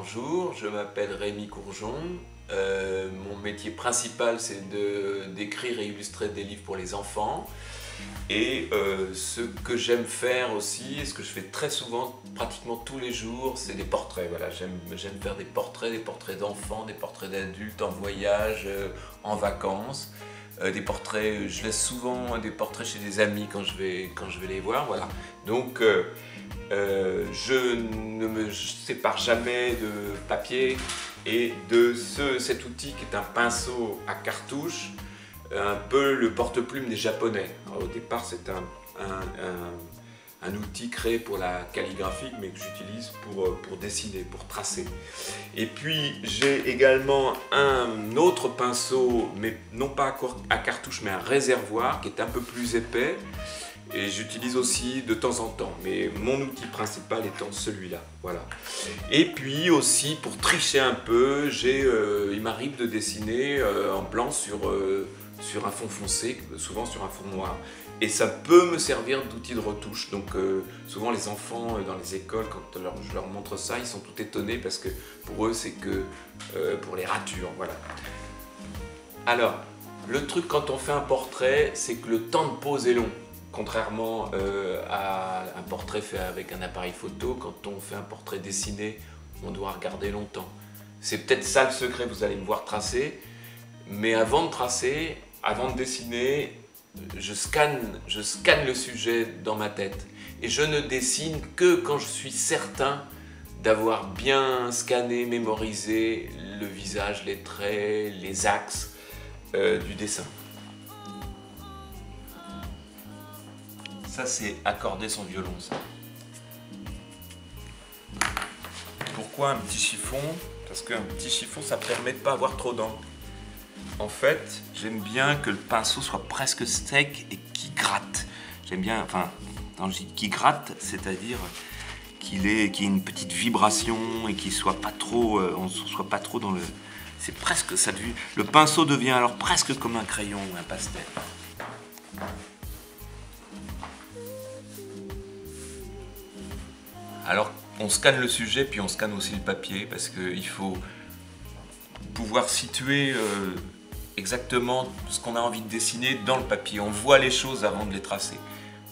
bonjour, je m'appelle Rémi Courgeon. Mon métier principal, c'est d'écrire et illustrer des livres pour les enfants. Et ce que j'aime faire aussi, et ce que je fais très souvent, pratiquement tous les jours, c'est des portraits. Voilà, j'aime faire des portraits d'enfants, des portraits d'adultes en voyage, en vacances. Des portraits, je laisse souvent des portraits chez des amis quand je vais les voir. Voilà. Donc je ne me sépare jamais de papier et de cet outil qui est un pinceau à cartouche, un peu le porte-plume des Japonais. Alors, au départ, c'est un outil créé pour la calligraphie, mais que j'utilise pour dessiner, pour tracer. Et puis, j'ai également un autre pinceau, mais non pas à cartouche, mais un réservoir qui est un peu plus épais. Et j'utilise aussi de temps en temps, mais mon outil principal étant celui-là, voilà. Et puis aussi, pour tricher un peu, il m'arrive de dessiner en blanc sur un fond foncé, souvent sur un fond noir. Et ça peut me servir d'outil de retouche. Donc souvent les enfants dans les écoles, quand je leur montre ça, ils sont tout étonnés parce que pour eux c'est que pour les ratures, voilà. Alors, le truc quand on fait un portrait, c'est que le temps de pose est long. Contrairement à un portrait fait avec un appareil photo, quand on fait un portrait dessiné, on doit regarder longtemps. C'est peut-être ça le secret, vous allez me voir tracer. Mais avant de tracer, avant de dessiner, je scanne le sujet dans ma tête. Et je ne dessine que quand je suis certain d'avoir bien scanné, mémorisé le visage, les traits, les axes du dessin. Ça, c'est accorder son violon, ça. Pourquoi un petit chiffon? Parce qu'un petit chiffon, ça permet de ne pas avoir trop d'encre. En fait, j'aime bien que le pinceau soit presque sec et qu'il gratte. J'aime bien, enfin, quand je dis qu'il gratte, c'est-à-dire qu'il y ait une petite vibration et qu'il soit pas trop, on ne soit pas trop dans le... C'est presque ça. Le pinceau devient alors presque comme un crayon ou un pastel. Alors, on scanne le sujet, puis on scanne aussi le papier, parce qu'il faut pouvoir situer exactement ce qu'on a envie de dessiner dans le papier. On voit les choses avant de les tracer.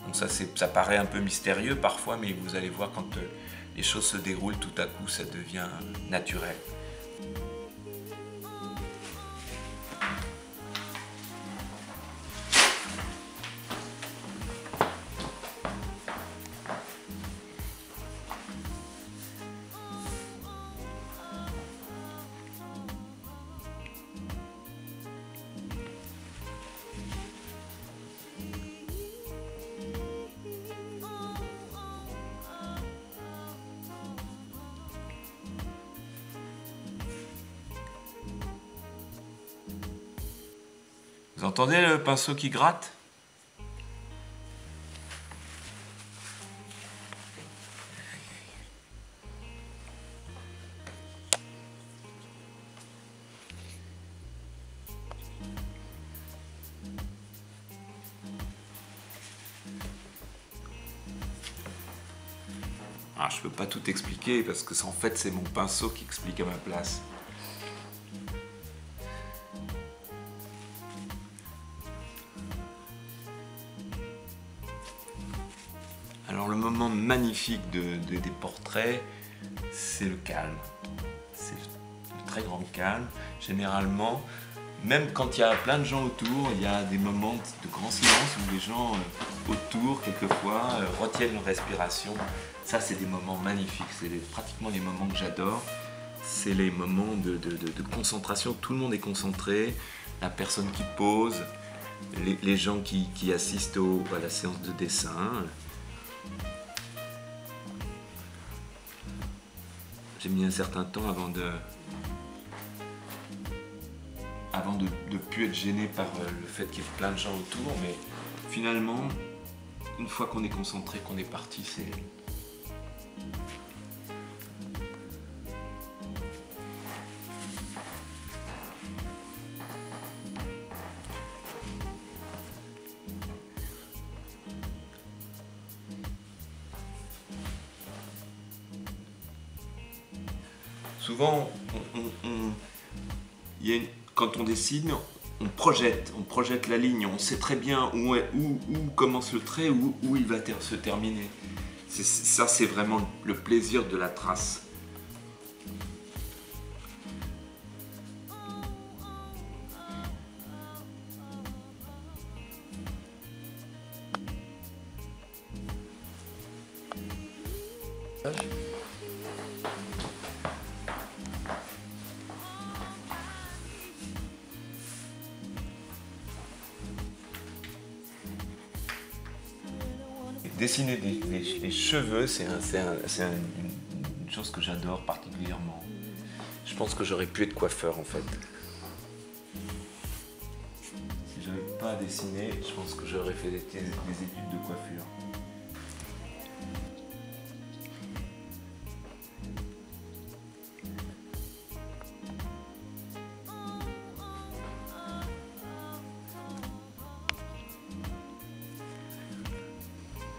Donc ça paraît un peu mystérieux parfois, mais vous allez voir quand les choses se déroulent, tout à coup, ça devient naturel. Vous entendez le pinceau qui gratte? Ah, je ne peux pas tout expliquer parce que en fait c'est mon pinceau qui explique à ma place. Alors le moment magnifique des portraits, c'est le calme. C'est le très grand calme. Généralement, même quand il y a plein de gens autour, il y a des moments de grand silence où les gens autour, quelquefois, retiennent leur respiration. Ça, c'est des moments magnifiques. C'est pratiquement les moments que j'adore. C'est les moments de concentration. Tout le monde est concentré. La personne qui pose, les gens qui assistent à la séance de dessin. J'ai mis un certain temps avant de plus être gêné par le fait qu'il y ait plein de gens autour, mais finalement, une fois qu'on est concentré, qu'on est parti, c'est... souvent, quand on dessine, on projette la ligne, on sait très bien où commence le trait, où il va se terminer. Ça, c'est vraiment le plaisir de la trace. Dessiner les cheveux, c'est une chose que j'adore particulièrement. Je pense que j'aurais pu être coiffeur en fait. Si j'avais pas dessiné, je pense que j'aurais fait des études de coiffure.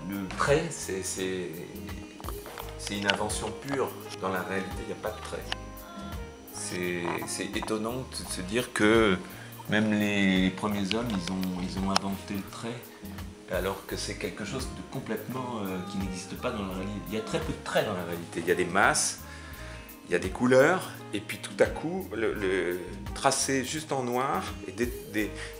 Le trait, c'est une invention pure. Dans la réalité, il n'y a pas de trait. C'est étonnant de se dire que même les premiers hommes, ils ont inventé le trait, alors que c'est quelque chose de complètement qui n'existe pas dans la réalité. Il y a très peu de traits dans la réalité. Il y a des masses, il y a des couleurs, et puis tout à coup, le tracer juste en noir et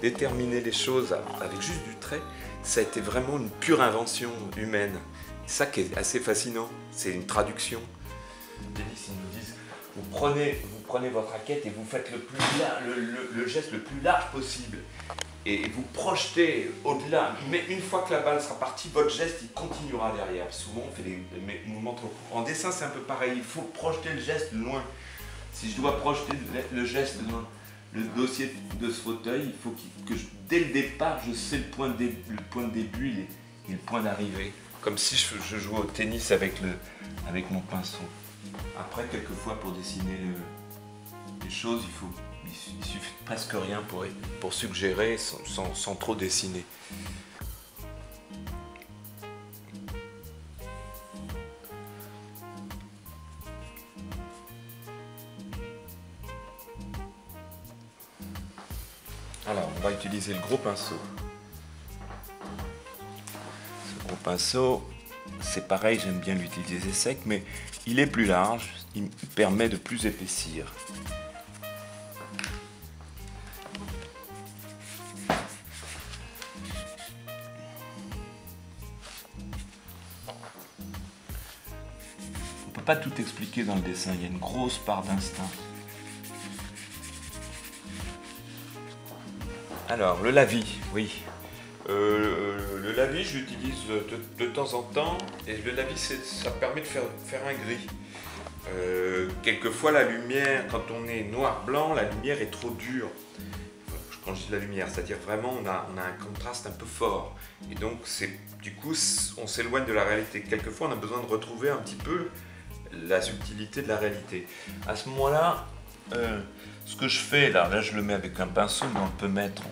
déterminer les choses avec juste du trait, ça a été vraiment une pure invention humaine. C'est ça qui est assez fascinant, c'est une traduction. Ils nous disent, vous prenez votre raquette et vous faites le geste le plus large possible. Et vous projetez au-delà, mais une fois que la balle sera partie, votre geste il continuera derrière. Souvent on fait des mouvements trop courts. En dessin c'est un peu pareil, il faut projeter le geste loin. Si je dois projeter le geste dans le dossier de ce fauteuil, il faut que dès le départ je sais le point de début et le point d'arrivée. Comme si je jouais au tennis avec mon pinceau. Après, quelquefois pour dessiner les choses, il suffit presque rien pour suggérer sans trop dessiner. Alors, on va utiliser le gros pinceau. Ce gros pinceau, c'est pareil, j'aime bien l'utiliser sec, mais il est plus large, il me permet de plus épaissir. On ne peut pas tout expliquer dans le dessin, il y a une grosse part d'instinct. Alors, le lavis, oui. Le lavis, je l'utilise de temps en temps, et le lavis, ça permet de faire un gris. Quelquefois, la lumière, quand on est noir-blanc, la lumière est trop dure. Quand je dis la lumière, c'est-à-dire vraiment, on a un contraste un peu fort. Et donc, du coup, on s'éloigne de la réalité. Quelquefois, on a besoin de retrouver un petit peu la subtilité de la réalité. À ce moment-là, ce que je fais, là je le mets avec un pinceau, mais on peut mettre...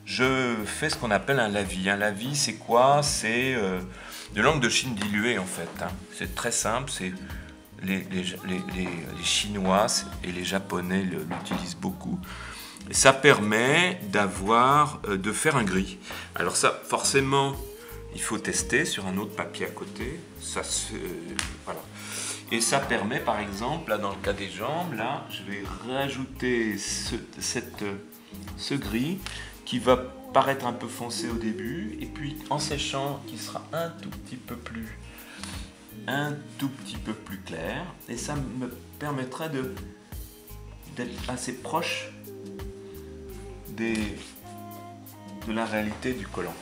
Je fais ce qu'on appelle un lavis. Un lavis, c'est quoi? C'est de l'encre de Chine diluée, en fait. Hein. C'est très simple. Les Chinois et les Japonais l'utilisent beaucoup. Et ça permet de faire un gris. Alors ça, forcément, il faut tester sur un autre papier à côté. Voilà. Et ça permet, par exemple, là, dans le cas des jambes, là, je vais rajouter ce gris qui va paraître un peu foncé au début, et puis en séchant, qui sera un tout petit peu plus clair, et ça me permettrait d'être assez proche de la réalité du collant.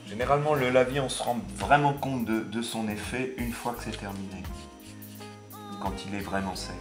Généralement, le lavis, on se rend vraiment compte de son effet une fois que c'est terminé, quand il est vraiment sec.